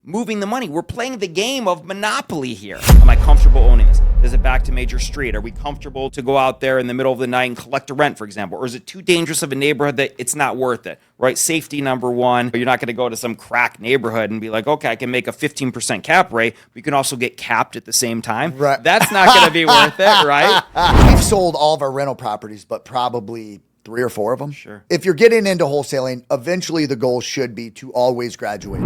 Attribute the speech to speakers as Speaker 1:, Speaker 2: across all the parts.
Speaker 1: moving the money. We're playing the game of Monopoly here. Am I comfortable owning this? Is it back to Major Street? Are we comfortable to go out there in the middle of the night and collect a rent, for example? Or is it too dangerous of a neighborhood that it's not worth it, right? Safety, number one. You're not going to go to some crack neighborhood and be like, okay, I can make a 15% cap rate, but you can also get capped at the same time.
Speaker 2: Right.
Speaker 1: That's not going to be worth it, right?
Speaker 2: We've sold all of our rental properties, but probably 3 or 4 of them.
Speaker 1: Sure.
Speaker 2: If you're getting into wholesaling, eventually the goal should be to always graduate.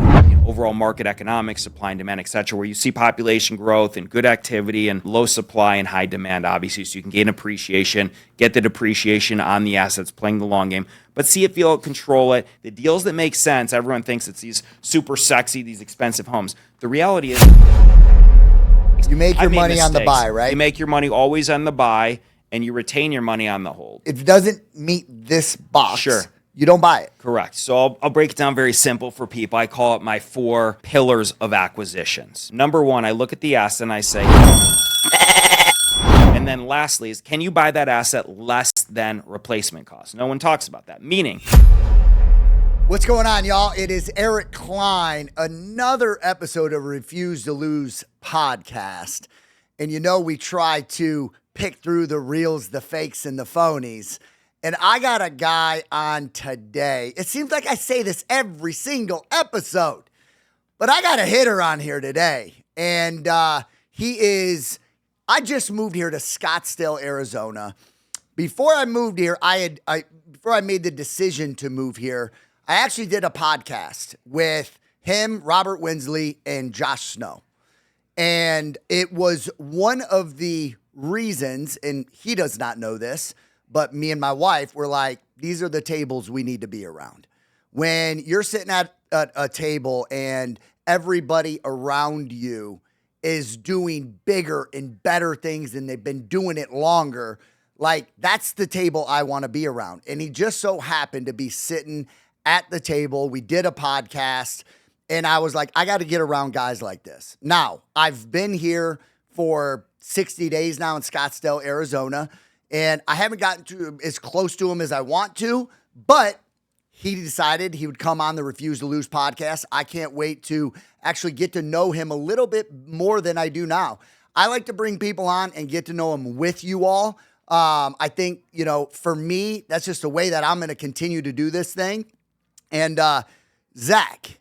Speaker 1: Overall market economics, supply and demand, et cetera, where you see population growth and good activity and low supply and high demand, obviously, so you can gain appreciation, get the depreciation on the assets, playing the long game, but see it, feel it, control it. The deals that make sense, everyone thinks it's these super sexy, these expensive homes. The reality is,
Speaker 2: you make your money on the buy, right?
Speaker 1: You make your money always on the buy, and you retain your money on the hold.
Speaker 2: If it doesn't meet this box,
Speaker 1: Sure,
Speaker 2: you don't buy it.
Speaker 1: correct. So I'll break it down very simple for people. I call it my 4 pillars of acquisitions. Number 1, I look at the asset and I say, and then lastly is, can you buy that asset less than replacement cost? No one talks about that. Meaning,
Speaker 2: what's going on, y'all? It is Eric Klein, another episode of Refuse to Lose podcast. And you know, we try to pick through the reals, the fakes, and the phonies. And I got a guy on today. It seems like I say this every single episode, but I got a hitter on here today. And I just moved here to Scottsdale, Arizona. Before I moved here, before I made the decision to move here, I actually did a podcast with him, Robert Winsley, and Josh Snow. And it was one of the reasons, and he does not know this, but me and my wife were like, these are the tables we need to be around. When you're sitting at a table and everybody around you is doing bigger and better things and they've been doing it longer, like that's the table I want to be around. And he just so happened to be sitting at the table. We did a podcast and I was like, I got to get around guys like this. Now, I've been here for 60 days now in Scottsdale, Arizona, and I haven't gotten to as close to him as I want to, but he decided he would come on the Refuse to Lose podcast. I can't wait to actually get to know him a little bit more than I do now. I like to bring people on and get to know them with you all. I think, for me, that's just the way that I'm going to continue to do this thing. And Zach,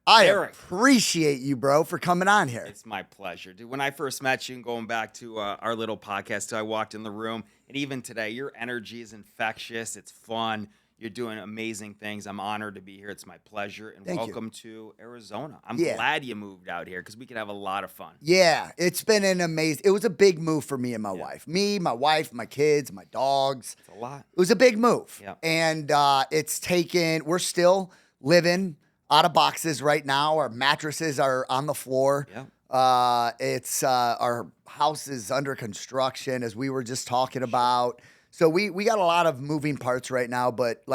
Speaker 1: Eric,
Speaker 2: appreciate you, bro, for coming on here.
Speaker 1: It's my pleasure, dude. When I first met you and going back to our little podcast, I walked in the room, and even today, your energy is infectious. It's fun. You're doing amazing things. I'm honored to be here. It's my pleasure, and welcome to Arizona. I'm glad you moved out here because we could have a lot of fun.
Speaker 2: Yeah, it's been it was a big move for me and my wife. Me, my wife, my kids, my dogs.
Speaker 1: It's a lot.
Speaker 2: It was a big move.
Speaker 1: Yeah.
Speaker 2: And we're still living out of boxes right now. Our mattresses are on the floor.
Speaker 1: Yeah.
Speaker 2: Our house is under construction, as we were just talking about. So we got a lot of moving parts right now, but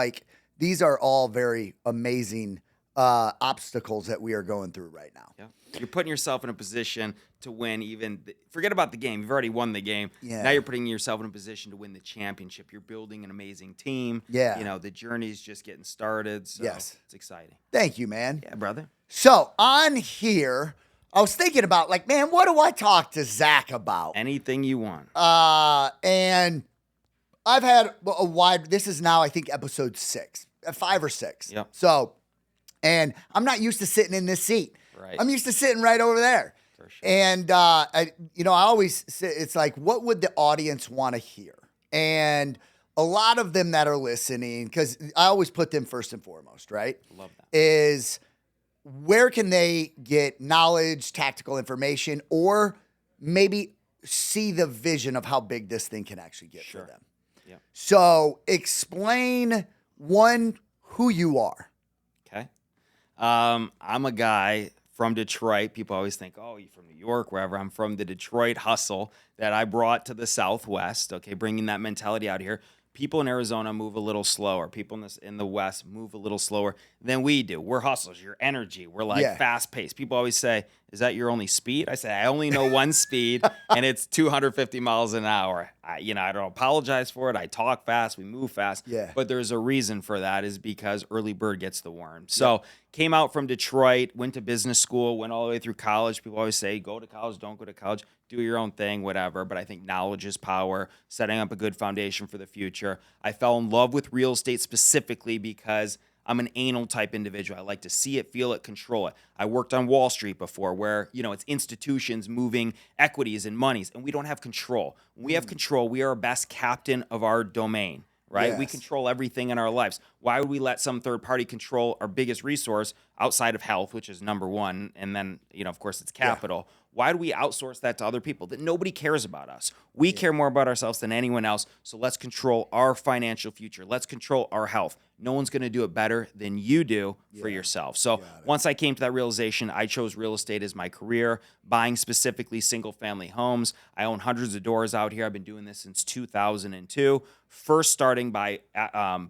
Speaker 2: these are all very amazing obstacles that we are going through right now.
Speaker 1: Yeah. You're putting yourself in a position to win forget about the game. You've already won the game.
Speaker 2: Yeah.
Speaker 1: Now you're putting yourself in a position to win the championship. You're building an amazing team.
Speaker 2: Yeah.
Speaker 1: The journey's just getting started. So
Speaker 2: yes.
Speaker 1: It's exciting.
Speaker 2: Thank you, man.
Speaker 1: Yeah, brother.
Speaker 2: So on here, I was thinking about man, what do I talk to Zach about?
Speaker 1: Anything you want.
Speaker 2: And I've had this is now, I think, episode 6, 5 or 6.
Speaker 1: Yep.
Speaker 2: So, and I'm not used to sitting in this seat.
Speaker 1: Right.
Speaker 2: I'm used to sitting right over there.
Speaker 1: For sure.
Speaker 2: And, I always say, it's like, what would the audience want to hear? And a lot of them that are listening, because I always put them first and foremost, right?
Speaker 1: Love that.
Speaker 2: Is where can they get knowledge, tactical information, or maybe see the vision of how big this thing can actually get for them?
Speaker 1: Yeah.
Speaker 2: So explain, one, who you are.
Speaker 1: Okay. I'm a guy from Detroit. People always think, oh, you're from New York, wherever. I'm from the Detroit hustle that I brought to the Southwest, okay, bringing that mentality out here. People in Arizona move a little slower. People in the West move a little slower than we do. We're hustlers. Your energy. We're fast-paced. People always say, is that your only speed? I say, I only know one speed, and it's 250 miles an hour. I don't apologize for it. I talk fast, we move fast.
Speaker 2: Yeah.
Speaker 1: But there's a reason for that, is because early bird gets the worm. So came out from Detroit, went to business school, went all the way through college. People always say, go to college, don't go to college, do your own thing, whatever. But I think knowledge is power, setting up a good foundation for the future. I fell in love with real estate specifically because I'm an anal type individual. I like to see it, feel it, control it. I worked on Wall Street before where, it's institutions moving equities and monies, and we don't have control. When we have control, we are our best captain of our domain, right?
Speaker 2: Yes.
Speaker 1: We control everything in our lives. Why would we let some third party control our biggest resource outside of health, which is number one, and then, of course, it's capital. Why do we outsource that to other people? That nobody cares about us. We care more about ourselves than anyone else. So let's control our financial future. Let's control our health. No one's going to do it better than you do for yourself. So once I came to that realization, I chose real estate as my career, buying specifically single family homes. I own hundreds of doors out here. I've been doing this since 2002. First starting by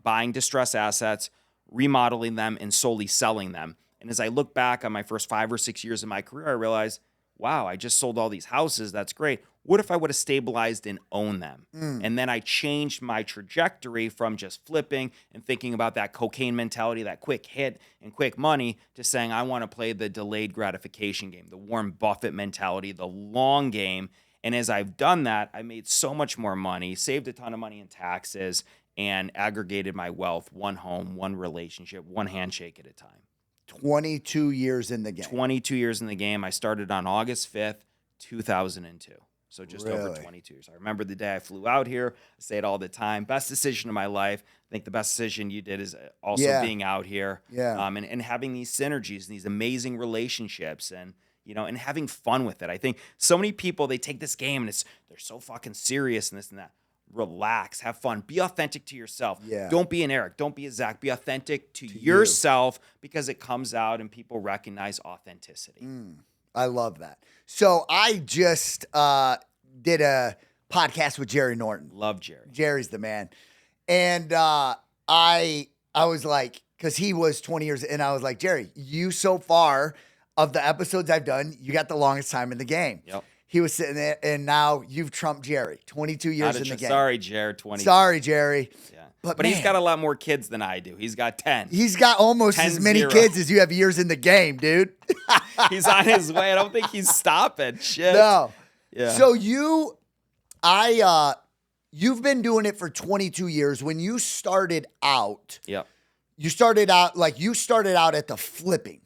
Speaker 1: buying distressed assets, remodeling them, and solely selling them. And as I look back on my first 5 or 6 years of my career, I realized, wow, I just sold all these houses. That's great. What if I would have stabilized and owned them? And then I changed my trajectory from just flipping and thinking about that cocaine mentality, that quick hit and quick money, to saying I want to play the delayed gratification game, the Warren Buffett mentality, the long game. And as I've done that, I made so much more money, saved a ton of money in taxes, and aggregated my wealth, one home, one relationship, one handshake at a time.
Speaker 2: 22 years in the game.
Speaker 1: 22 years in the game. I started on August 5th, 2002. So just over 22 years. I remember the day I flew out here. I say it all the time. Best decision of my life. I think the best decision you did is also being out here. And having these synergies, these amazing relationships, and and having fun with it. I think so many people, they take this game and they're so fucking serious and this and that. Relax, have fun, be authentic to yourself. Don't be an Eric, don't be a Zach, be authentic to yourself, because it comes out and people recognize authenticity.
Speaker 2: I love that. So I just did a podcast with Jerry Norton.
Speaker 1: Love Jerry.
Speaker 2: Jerry's the man. And I was like, because he was 20 years, and I was like, Jerry, you so far of the episodes I've done, you got the longest time in the game.
Speaker 1: Yep.
Speaker 2: He was sitting there, and now you've trumped Jerry. 22 years in the game.
Speaker 1: Sorry, Jerry. 20.
Speaker 2: Sorry, Jerry.
Speaker 1: Yeah.
Speaker 2: But
Speaker 1: he's got a lot more kids than I do. He's got 10.
Speaker 2: He's got almost as many kids as you have years in the game, dude.
Speaker 1: He's on his way. I don't think he's stopping. Shit.
Speaker 2: No.
Speaker 1: Yeah.
Speaker 2: So you've been doing it for 22 years. When you started out, you started out at the flipping.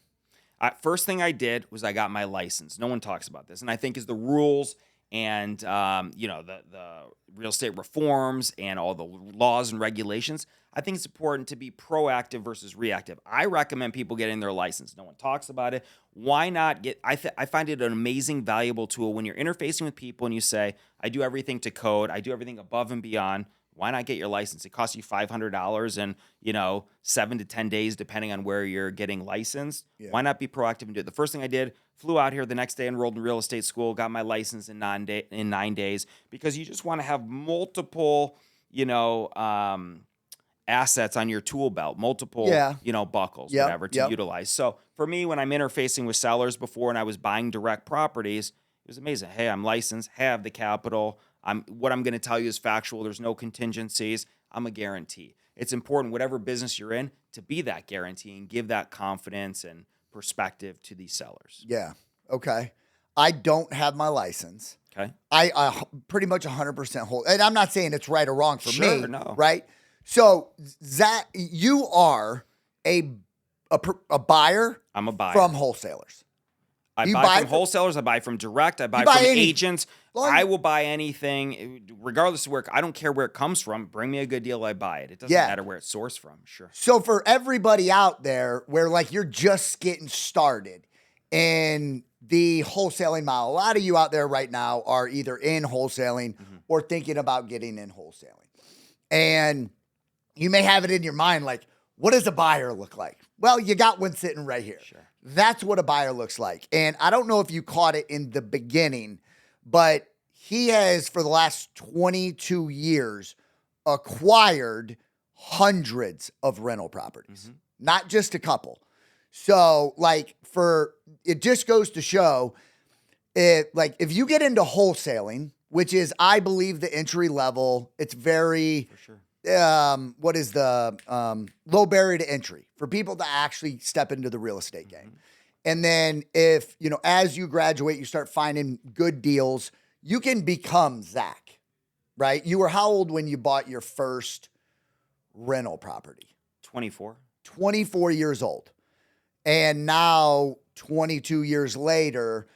Speaker 1: First thing I did was I got my license. No one talks about this. And I think is the rules and, the real estate reforms and all the laws and regulations. I think it's important to be proactive versus reactive. I recommend people getting their license. No one talks about it. Why not get, I find it an amazing, valuable tool when you're interfacing with people and you say, I do everything to code. I do everything above and beyond. Why not get your license? It costs you $500 and, 7 to 10 days, depending on where you're getting licensed. Why not be proactive and do it? The first thing I did, flew out here the next day, enrolled in real estate school, got my license in 9 days, because you just want to have multiple, assets on your tool belt, multiple, buckles, whatever, to utilize. So for me, when I'm interfacing with sellers before and I was buying direct properties, it was amazing. Hey, I'm licensed, have the capital. What I'm going to tell you is factual. There's no contingencies. I'm a guarantee. It's important, whatever business you're in, to be that guarantee and give that confidence and perspective to these sellers.
Speaker 2: Yeah. Okay. I don't have my license.
Speaker 1: Okay.
Speaker 2: I pretty much 100% hold. And I'm not saying it's right or wrong for me.
Speaker 1: No.
Speaker 2: Right? So, Zach, you are a buyer.
Speaker 1: I'm a buyer.
Speaker 2: From wholesalers.
Speaker 1: I buy from wholesalers. I buy from direct. I buy from agents. I will buy anything, regardless of where. I don't care where it comes from. Bring me a good deal, I buy it. It doesn't matter where it's sourced from. Sure.
Speaker 2: So for everybody out there, where like you're just getting started in the wholesaling model, a lot of you out there right now are either in wholesaling or thinking about getting in wholesaling, and you may have it in your mind like, what does a buyer look like? Well, you got one sitting right here.
Speaker 1: Sure.
Speaker 2: That's what a buyer looks like. And I don't know if you caught it in the beginning, but he has, for the last 22 years, acquired hundreds of rental properties, not just a couple. So, it just goes to show, if you get into wholesaling which is, I believe, the entry level. It's very,
Speaker 1: For sure.
Speaker 2: what is the low barrier to entry for people to actually step into the real estate game. And then if, as you graduate, you start finding good deals, you can become Zach, right? You were how old when you bought your first rental property?
Speaker 1: 24.
Speaker 2: 24 years old. And now 22 years later,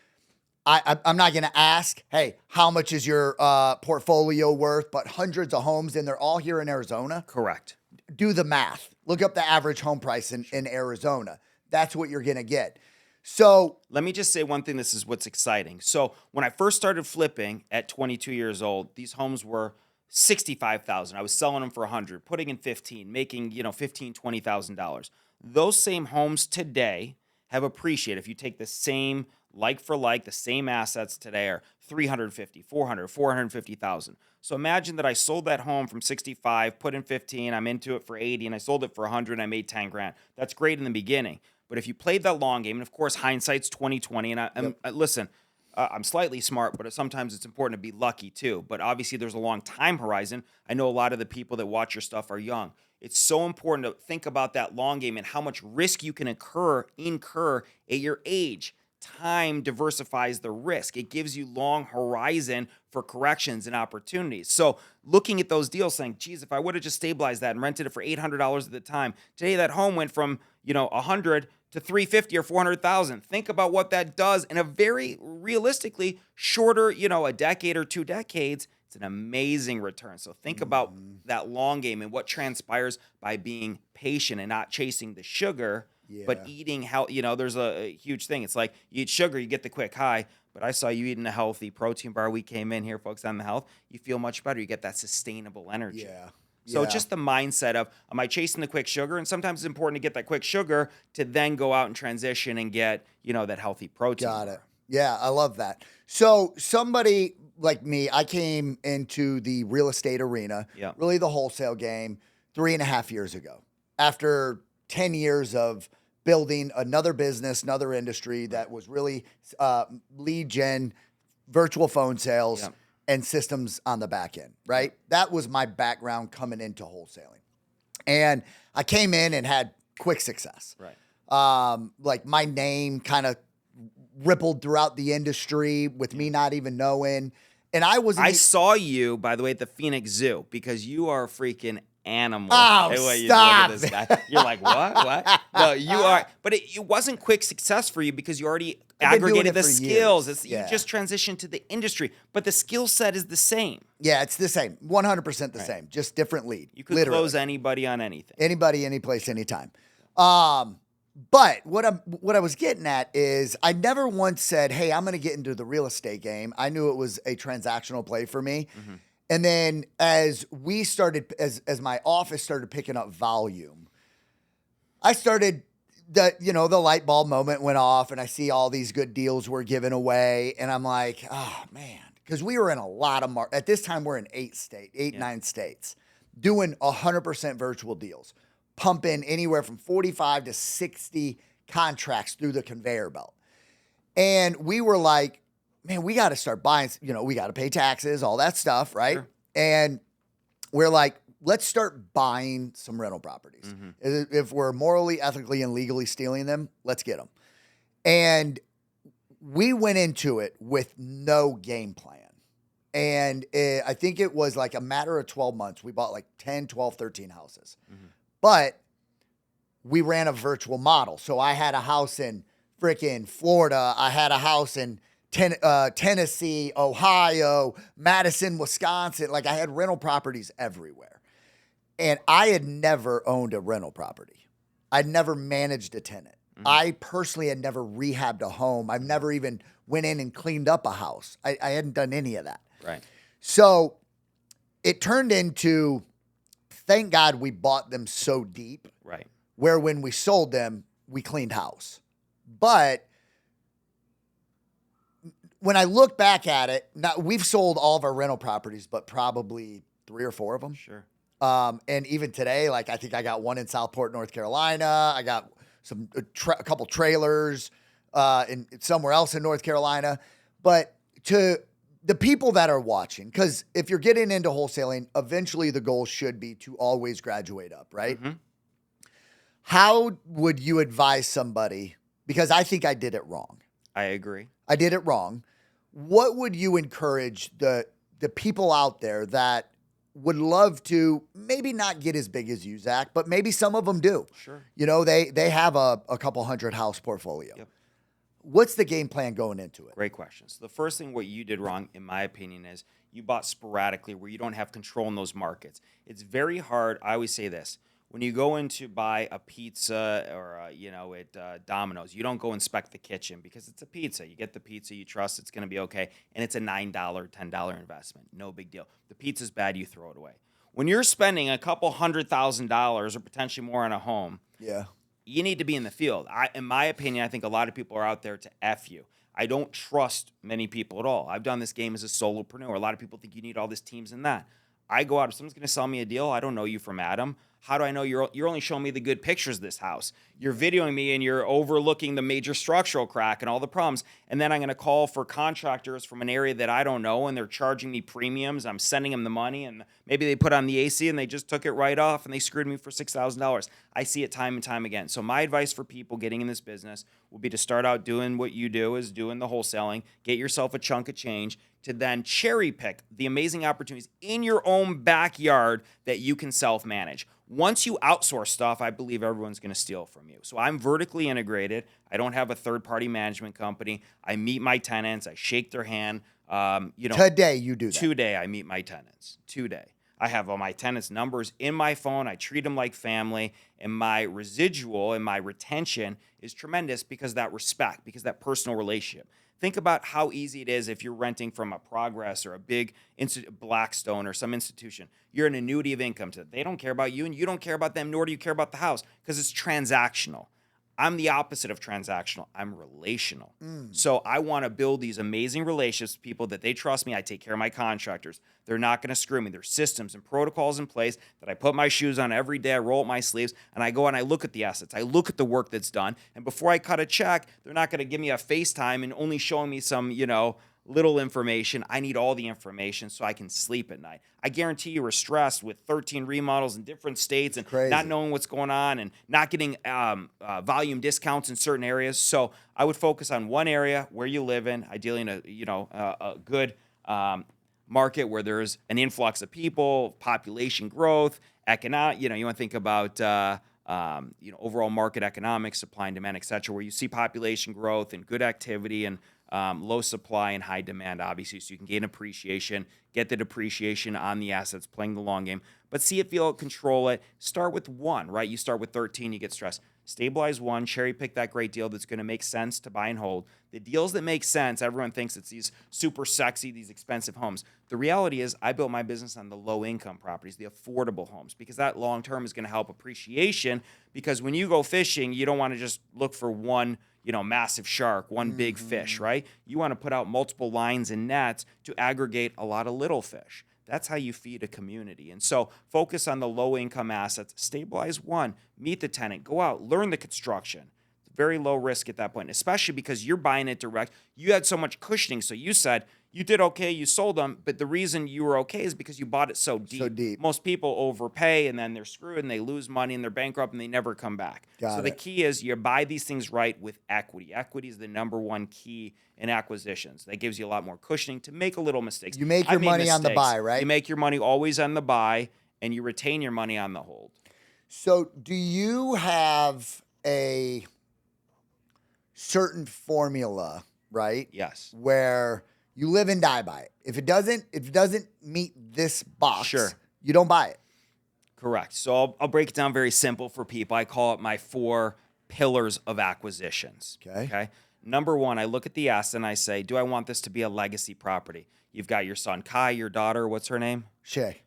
Speaker 2: I'm not going to ask, hey, how much is your portfolio worth? But hundreds of homes, and they're all here in Arizona.
Speaker 1: Correct.
Speaker 2: Do the math. Look up the average home price in Arizona. That's what you're going to get. So
Speaker 1: let me just say one thing. This is what's exciting. So when I first started flipping at 22 years old, these homes were $65,000. I was selling them for $100, putting in 15, making, $15,000, $20,000. Those same homes today have appreciated. If you take the same like for like, the same assets today are 350, 400, 450,000. So imagine that I sold that home from 65, put in 15, I'm into it for 80, and I sold it for 100, and I made 10 grand. That's great in the beginning. But if you played that long game, and of course, hindsight's 20/20, and listen, I'm slightly smart, but sometimes it's important to be lucky too. But obviously, there's a long time horizon. I know a lot of the people that watch your stuff are young. It's so important to think about that long game and how much risk you can incur at your age. Time diversifies the risk. It gives you long horizon for corrections and opportunities. So looking at those deals saying, geez, if I would have just stabilized that and rented it for $800 at the time, today that home went from, 100 to 350 or 400,000. Think about what that does in a very realistically shorter, a decade or 2 decades. It's an amazing return. So think about that long game and what transpires by being patient and not chasing the sugar, but eating there's a huge thing. It's like you eat sugar, you get the quick high. But I saw you eating a healthy protein bar. We came in here focused on the health. You feel much better. You get that sustainable energy.
Speaker 2: Yeah.
Speaker 1: So just the mindset of, am I chasing the quick sugar? And sometimes it's important to get that quick sugar to then go out and transition and get, that healthy protein.
Speaker 2: Got it. Yeah, I love that. So somebody like me, I came into the real estate arena, really the wholesale game, 3.5 years ago. After 10 years of building another business, another industry that was really lead gen, virtual phone sales, and systems on the back end, right? That was my background coming into wholesaling. And I came in and had quick success.
Speaker 1: Right.
Speaker 2: Like my name kind of rippled throughout the industry with me not even knowing. And I
Speaker 1: saw you, by the way, at the Phoenix Zoo because you are a freaking animal.
Speaker 2: Oh,
Speaker 1: Hey,
Speaker 2: stop.
Speaker 1: You look at this guy. You're like, what? No, you are. But it wasn't quick success for you because you already aggregated the skills. You just transitioned to the industry, but the skill set is the same.
Speaker 2: Yeah, it's the same. 100% the same. Just different lead.
Speaker 1: You could close anybody on anything.
Speaker 2: Anybody, any place, anytime. But what I was getting at is I never once said, hey, I'm going to get into the real estate game. I knew it was a transactional play for me. Mm-hmm. And then as we started, as my office started picking up volume, I started the light bulb moment went off and I see all these good deals were given away. And I'm like, oh man, because we were in a lot of at this time we're in 9 states doing 100% virtual deals, pumping anywhere from 45 to 60 contracts through the conveyor belt. And we were like, man, we got to start buying, we got to pay taxes, all that stuff, right? Sure. And we're like, let's start buying some rental properties. Mm-hmm. If we're morally, ethically, and legally stealing them, let's get them. And we went into it with no game plan. And I think it was like a matter of 12 months. We bought like 10, 12, 13 houses. Mm-hmm. But we ran a virtual model. So I had a house in freaking Florida. I had a house in Tennessee, Ohio, Madison, Wisconsin. Like I had rental properties everywhere. And I had never owned a rental property. I'd never managed a tenant. Mm-hmm. I personally had never rehabbed a home. I've never even went in and cleaned up a house. I hadn't done any of that.
Speaker 1: Right.
Speaker 2: So it turned into, thank God we bought them so deep.
Speaker 1: Right.
Speaker 2: Where when we sold them, we cleaned house. But when I look back at it, now we've sold all of our rental properties, but probably 3 or 4 of them.
Speaker 1: Sure.
Speaker 2: And even today, like I think I got one in Southport, North Carolina. I got a couple trailers in somewhere else in North Carolina. But to the people that are watching, because if you're getting into wholesaling, eventually the goal should be to always graduate up, right?
Speaker 1: Mhm.
Speaker 2: How would you advise somebody? Because I think I did it wrong.
Speaker 1: I agree.
Speaker 2: I did it wrong. What would you encourage the people out there that would love to maybe not get as big as you, Zach, but maybe some of them do?
Speaker 1: Sure.
Speaker 2: You know, they have a couple hundred house portfolio.
Speaker 1: Yep.
Speaker 2: What's the game plan going into it?
Speaker 1: Great question. So the first thing what you did wrong, in my opinion, is you bought sporadically where you don't have control in those markets. It's very hard. I always say this. When you go in to buy a pizza or, at Domino's, you don't go inspect the kitchen because it's a pizza. You get the pizza, you trust it's going to be okay, and it's a $9, $10 investment. No big deal. The pizza's bad, you throw it away. When you're spending a couple $100,000 or potentially more on a home,
Speaker 2: Yeah.
Speaker 1: you need to be in the field. In my opinion, I think a lot of people are out there to F you. I don't trust many people at all. I've done this game as a solopreneur. A lot of people think you need all these teams and that. I go out, if someone's going to sell me a deal, I don't know you from Adam. How do I know you're only showing me the good pictures of this house? You're videoing me and you're overlooking the major structural crack and all the problems. And then I'm going to call for contractors from an area that I don't know and they're charging me premiums. I'm sending them the money and maybe they put on the AC and they just took it right off and they screwed me for $6,000. I see it time and time again. So my advice for people getting in this business would be to start out doing what you do, is doing the wholesaling, get yourself a chunk of change, to then cherry pick the amazing opportunities in your own backyard that you can self-manage. Once you outsource stuff, I believe everyone's going to steal from you. So I'm vertically integrated. I don't have a third-party management company. I meet my tenants. I shake their hand.
Speaker 2: Today you do that.
Speaker 1: Today I meet my tenants. Today. I have all my tenants' numbers in my phone. I treat them like family. And my residual and my retention is tremendous because of that respect, because of that personal relationship. Think about how easy it is if you're renting from a Progress or a big Blackstone or some institution. You're an annuity of income to them. They don't care about you and you don't care about them, nor do you care about the house because it's transactional. I'm the opposite of transactional. I'm relational. So I want to build these amazing relationships with people that they trust me. I take care of my contractors. They're not going to screw me. There's systems and protocols in place that I put my shoes on every day. I roll up my sleeves and I go and I look at the assets. I look at the work that's done. And before I cut a check, they're not going to give me a FaceTime and only showing me some, little information. I need all the information so I can sleep at night. I guarantee you were stressed with 13 remodels in different states and
Speaker 2: Crazy.
Speaker 1: not knowing what's going on and not getting volume discounts in certain areas. So I would focus on one area where you live in, ideally in a good market where there's an influx of people, population growth, economic. You want to think about overall market economics, supply and demand, et cetera, where you see population growth and good activity and low supply and high demand, obviously, so you can gain appreciation, get the depreciation on the assets, playing the long game. But see it, feel it, control it. Start with one, right? You start with 13, you get stressed. Stabilize one, cherry pick that great deal that's going to make sense to buy and hold. The deals that make sense, everyone thinks it's these super sexy, these expensive homes. The reality is I built my business on the low income properties, the affordable homes, because that long term is going to help appreciation. Because when you go fishing, you don't want to just look for one massive shark, one big fish, right? You want to put out multiple lines and nets to aggregate a lot of little fish. That's how you feed a community. And so focus on the low income assets, stabilize one, meet the tenant, go out, learn the construction. Very low risk at that point, especially because you're buying it direct. You had so much cushioning. So you said you did okay, you sold them, but the reason you were okay is because you bought it so deep.
Speaker 2: So deep.
Speaker 1: Most people overpay and then they're screwed and they lose money and they're bankrupt and they never come back. The key is you buy these things right with equity. Equity is the number one key in acquisitions. That gives you a lot more cushioning to make a little mistakes.
Speaker 2: You make your money on the buy, right?
Speaker 1: You make your money always on the buy and you retain your money on the hold.
Speaker 2: So do you have a certain formula, right?
Speaker 1: Yes.
Speaker 2: Where you live and die by it. If it doesn't meet this box,
Speaker 1: Sure,
Speaker 2: you don't buy it.
Speaker 1: Correct. So I'll break it down very simple for people. I call it my 4 pillars of acquisitions. Okay. Number 1, I look at the asset and I say, do I want this to be a legacy property? You've got your son, Kai, your daughter, what's her name? Shay.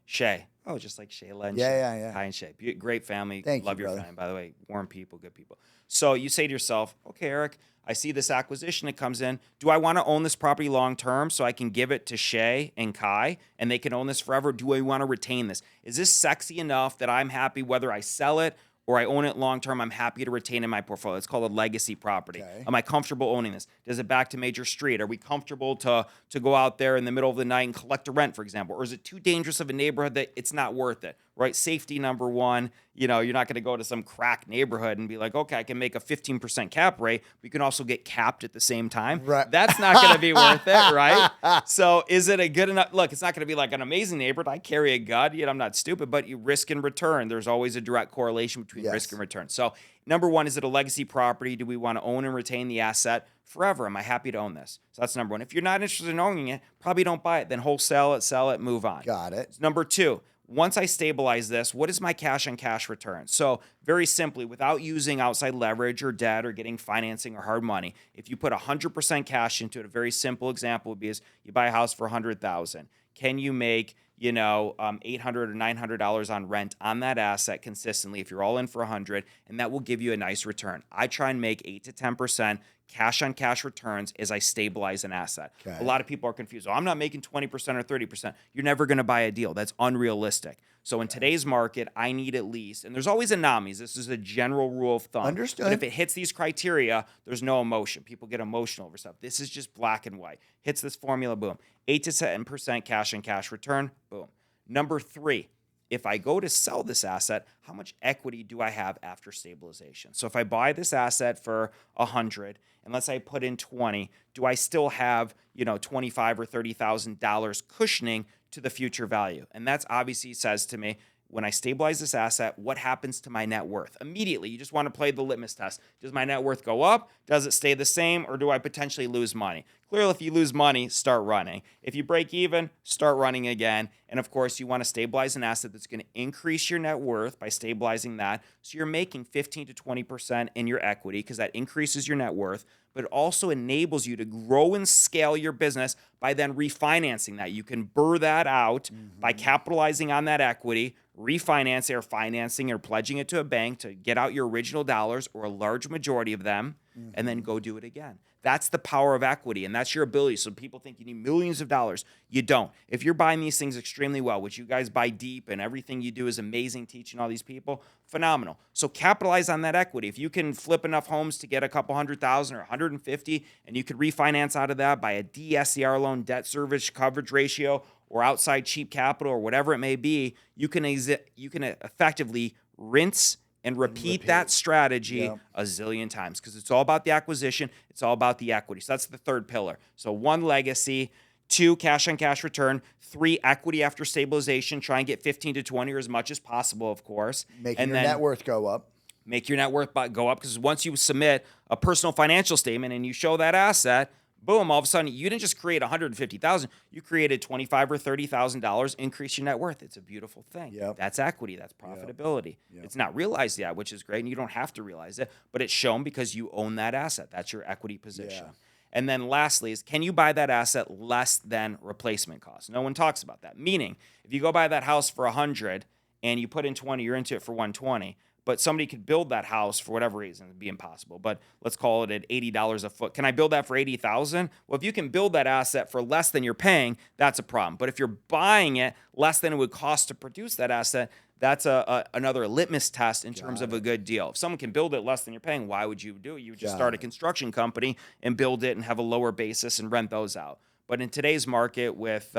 Speaker 1: Oh, just like Shayla and Shay.
Speaker 2: Yeah.
Speaker 1: Kai and Shay. Great family.
Speaker 2: Thank
Speaker 1: Love
Speaker 2: you,
Speaker 1: your
Speaker 2: brother.
Speaker 1: family, by the way. Warm people, good people. So you say to yourself, okay, Eric, I see this acquisition that comes in. Do I want to own this property long term so I can give it to Shay and Kai and they can own this forever? Do I want to retain this? Is this sexy enough that I'm happy whether I sell it or I own it long-term, I'm happy to retain in my portfolio. It's called a legacy property.
Speaker 2: Okay.
Speaker 1: Am I comfortable owning this? Does it back to major street? Are we comfortable to go out there in the middle of the night and collect a rent, for example? Or is it too dangerous of a neighborhood that it's not worth it, right? Safety, number one. You're not going to go to some crack neighborhood and be like, okay, I can make a 15% cap rate, but you can also get capped at the same time.
Speaker 2: Right.
Speaker 1: That's not going to be worth it, right? So is it a good enough, look, it's not going to be like an amazing neighborhood. I carry a gun, I'm not stupid, but you risk and return. There's always a direct correlation between risk and return. So number one, is it a legacy property? Do we want to own and retain the asset forever? Am I happy to own this? So that's number one. If you're not interested in owning it, probably don't buy it. Then wholesale it, sell it, move on.
Speaker 2: Got it.
Speaker 1: Number two, once I stabilize this, what is my cash on cash return? So very simply, without using outside leverage or debt or getting financing or hard money, if you put 100% cash into it, a very simple example would be is you buy a house for $100,000. Can you make $800 or $900 on rent on that asset consistently if you're all in for 100, and that will give you a nice return. I try and make 8 to 10% cash on cash returns as I stabilize an asset.
Speaker 2: Okay.
Speaker 1: A lot of people are confused. Oh, I'm not making 20% or 30%. You're never going to buy a deal. That's unrealistic. So in today's market, I need at least, and there's always anomalies. This is a general rule of thumb.
Speaker 2: Understood.
Speaker 1: But if it hits these criteria, there's no emotion. People get emotional over stuff. This is just black and white. Hits this formula, boom. 8 to 10% cash on cash return, boom. Number three, if I go to sell this asset, how much equity do I have after stabilization? So if I buy this asset for 100, and let's say I put in 20, do I still have, $25,000 or $30,000 cushioning to the future value? And that's obviously says to me, when I stabilize this asset, what happens to my net worth? Immediately, you just want to play the litmus test. Does my net worth go up? Does it stay the same? Or do I potentially lose money? Clearly, if you lose money, start running. If you break even, start running again. And of course, you want to stabilize an asset that's going to increase your net worth by stabilizing that. So you're making 15 to 20% in your equity because that increases your net worth, but it also enables you to grow and scale your business by then refinancing that. You can burr that out by capitalizing on that equity, refinancing or financing or pledging it to a bank to get out your original dollars or a large majority of them, and then go do it again. That's the power of equity, and that's your ability. So people think you need millions of dollars. You don't. If you're buying these things extremely well, which you guys buy deep and everything you do is amazing, teaching all these people, phenomenal. So capitalize on that equity. If you can flip enough homes to get a couple 100,000 or 150, and you could refinance out of that by a DSCR loan, debt service coverage ratio, or outside cheap capital, or whatever it may be, you can effectively rinse and repeat that strategy a zillion times because it's all about the acquisition. It's all about the equity. So that's the third pillar. So 1, legacy. 2, cash on cash return. 3, equity after stabilization. Try and get 15 to 20 or as much as possible, of course.
Speaker 2: Making your net worth go up.
Speaker 1: Make your net worth go up because once you submit a personal financial statement and you show that asset, boom, all of a sudden you didn't just create $150,000, you created $25,000 or $30,000, increase your net worth. It's a beautiful thing.
Speaker 2: Yep.
Speaker 1: That's equity, that's profitability.
Speaker 2: Yep.
Speaker 1: It's not realized yet, which is great, and you don't have to realize it, but it's shown because you own that asset. That's your equity position.
Speaker 2: Yeah.
Speaker 1: And then lastly is, can you buy that asset less than replacement cost? No one talks about that. Meaning, if you go buy that house for 100 and you put in 20, you're into it for 120. But somebody could build that house for whatever reason. It'd be impossible. But let's call it at $80 a foot. Can I build that for $80,000? Well, if you can build that asset for less than you're paying, that's a problem. But if you're buying it less than it would cost to produce that asset, that's another litmus test in terms of a good deal. If someone can build it less than you're paying, why would you do it? You would just start a construction company and build it and have a lower basis and rent those out. But in today's market with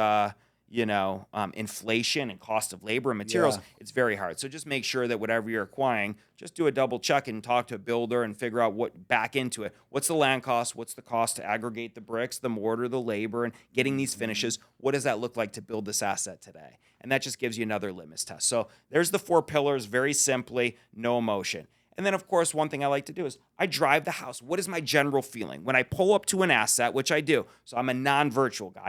Speaker 1: inflation and cost of labor and materials, it's very hard. So just make sure that whatever you're acquiring, just do a double check and talk to a builder and figure out what back into it. What's the land cost? What's the cost to aggregate the bricks, the mortar, the labor, and getting these finishes? What does that look like to build this asset today? And that just gives you another litmus test. So there's the 4 pillars, very simply, no emotion. And then, of course, one thing I like to do is I drive the house. What is my general feeling? When I pull up to an asset, which I do, so I'm a non-virtual guy.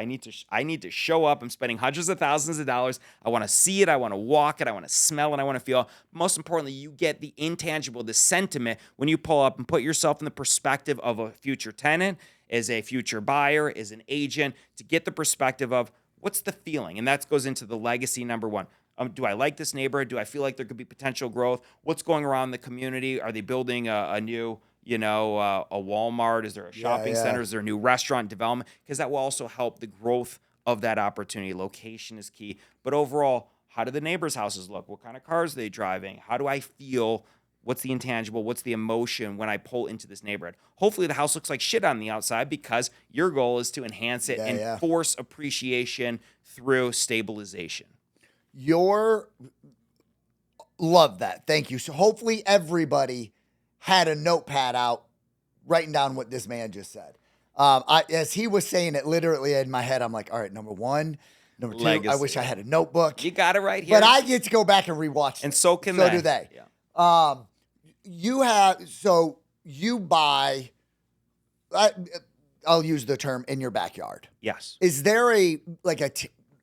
Speaker 1: I need to show up. I'm spending hundreds of thousands of dollars. I want to see it. I want to walk it. I want to smell it. I want to feel it. Most importantly, you get the intangible, the sentiment when you pull up and put yourself in the perspective of a future tenant, as a future buyer, as an agent, to get the perspective of what's the feeling. And that goes into the legacy number 1. Do I like this neighborhood? Do I feel like there could be potential growth? What's going around the community? Are they building a new, a Walmart? Is there a shopping center? Is there a new restaurant development? Because that will also help the growth of that opportunity. Location is key. But overall, how do the neighbors' houses look? What kind of cars are they driving? How do I feel What's the intangible? What's the emotion when I pull into this neighborhood? Hopefully the house looks like shit on the outside because your goal is to enhance it and force appreciation through stabilization.
Speaker 2: Love that. Thank you. So hopefully everybody had a notepad out writing down what this man just said. As he was saying it literally in my head, I'm like, all right, number one. Number two,
Speaker 1: Legacy.
Speaker 2: I wish I had a notebook.
Speaker 1: You got it right here.
Speaker 2: But I get to go back and rewatch
Speaker 1: And
Speaker 2: it.
Speaker 1: so can they.
Speaker 2: So do they.
Speaker 1: Yeah.
Speaker 2: You buy, I'll use the term in your backyard.
Speaker 1: Yes.
Speaker 2: Is there a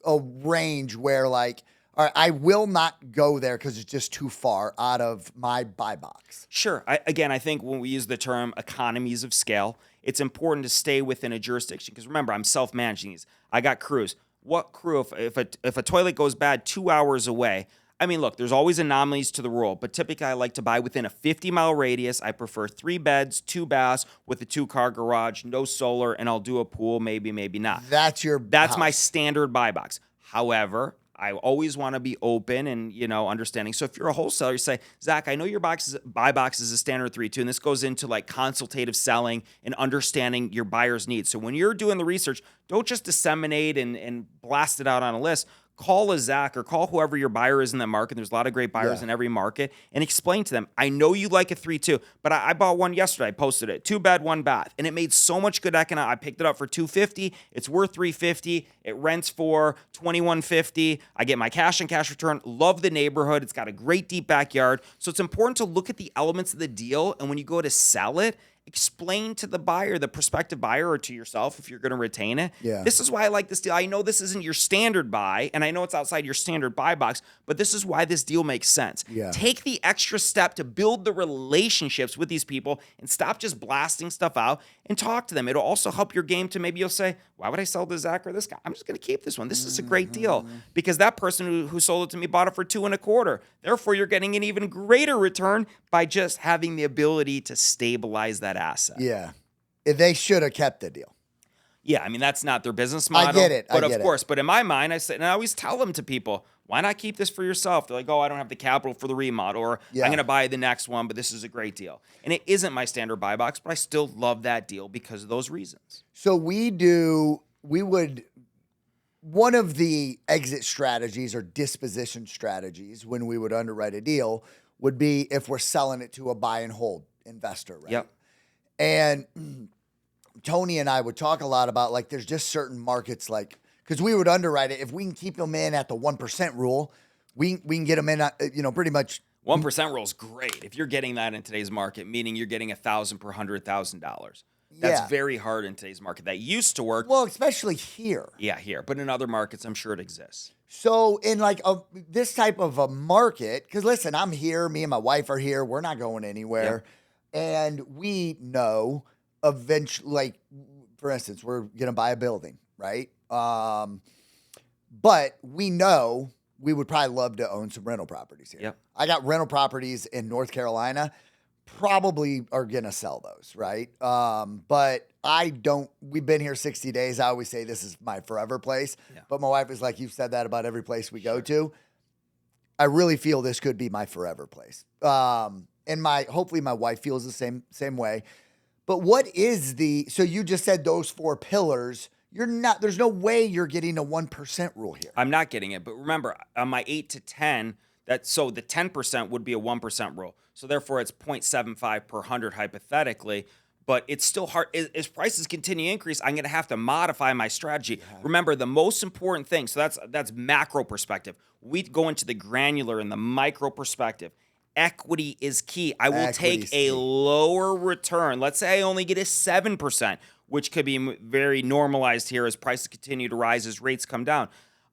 Speaker 2: range where like, all right, I will not go there because it's just too far out of my buy box?
Speaker 1: Sure. I think when we use the term economies of scale, it's important to stay within a jurisdiction. Because remember, I'm self-managing these. I got crews. What crew, if a toilet goes bad 2 hours away, I mean, look, there's always anomalies to the rule, but typically I like to buy within a 50-mile radius. I prefer 3 beds, 2 baths with a 2-car garage, no solar, and I'll do a pool, maybe not.
Speaker 2: That's
Speaker 1: my standard buy box. However, I always want to be open and, understanding. So if you're a wholesaler, you say, Zach, I know your buy box is a standard 3-2, and this goes into like consultative selling and understanding your buyer's needs. So when you're doing the research, don't just disseminate and blast it out on a list. Call a Zach or call whoever your buyer is in that market. There's a lot of great buyers in every market, and explain to them, I know you like a 3-2, but I bought one yesterday. I posted it, 2 bed, 1 bath, and it made so much good economics. I picked it up for $250. It's worth $350. It rents for $21.50. I get my cash and cash return. Love the neighborhood. It's got a great deep backyard. So it's important to look at the elements of the deal, and when you go to sell it, explain to the buyer, the prospective buyer, or to yourself if you're going to retain it.
Speaker 2: Yeah.
Speaker 1: This is why I like this deal. I know this isn't your standard buy, and I know it's outside your standard buy box, but this is why this deal makes sense.
Speaker 2: Yeah.
Speaker 1: Take the extra step to build the relationships with these people and stop just blasting stuff out and talk to them. It'll also help your game to maybe you'll say, why would I sell to Zach or this guy? I'm just going to keep this one. This is a great deal because that person who sold it to me bought it for $2.25. Therefore, you're getting an even greater return by just having the ability to stabilize that asset.
Speaker 2: Yeah. They should have kept the deal.
Speaker 1: Yeah, I mean, that's not their business model.
Speaker 2: I get it.
Speaker 1: But of course, but in my mind, I say, and I always tell them to people, why not keep this for yourself? They're like, oh, I don't have the capital for the remodel, or I'm going to buy the next one, but this is a great deal. And it isn't my standard buy box, but I still love that deal because of those reasons.
Speaker 2: So one of the exit strategies or disposition strategies when we would underwrite a deal would be if we're selling it to a buy and hold investor, right?
Speaker 1: Yep.
Speaker 2: And Tony and I would talk a lot about like there's just certain markets like because we would underwrite it if we can keep them in at the 1% rule, we can get them in pretty much
Speaker 1: 1% rule is great if you're getting that in today's market, meaning you're getting $1,000 per $100,000. That's very hard in today's market. That used to work.
Speaker 2: Well, especially here.
Speaker 1: Yeah, here, but in other markets, I'm sure it exists.
Speaker 2: So in like this type of a market, because listen, I'm here, me and my wife are here, we're not going anywhere. Yep. And we know eventually, like, for instance, we're going to buy a building, right? But we know we would probably love to own some rental properties here.
Speaker 1: Yep.
Speaker 2: I got rental properties in North Carolina, probably are going to sell those, right? But we've been here 60 days. I always say this is my forever place. Yeah. But my wife is like, you've said that about every place we go to. I really feel this could be my forever place. And hopefully my wife feels the same way. But what is so you just said those 4 pillars, there's no way you're getting a 1% rule here.
Speaker 1: I'm not getting it. But remember, on my 8 to 10, so the 10% would be a 1% rule. So therefore it's 0.75 per 100 hypothetically. But it's still hard. As prices continue to increase, I'm going to have to modify my strategy. Yeah. Remember, the most important thing, so that's macro perspective. We go into the granular and the micro perspective. Equity is key. I will take a lower return. Let's say I only get a 7%, which could be very normalized here as prices continue to rise, as rates come down.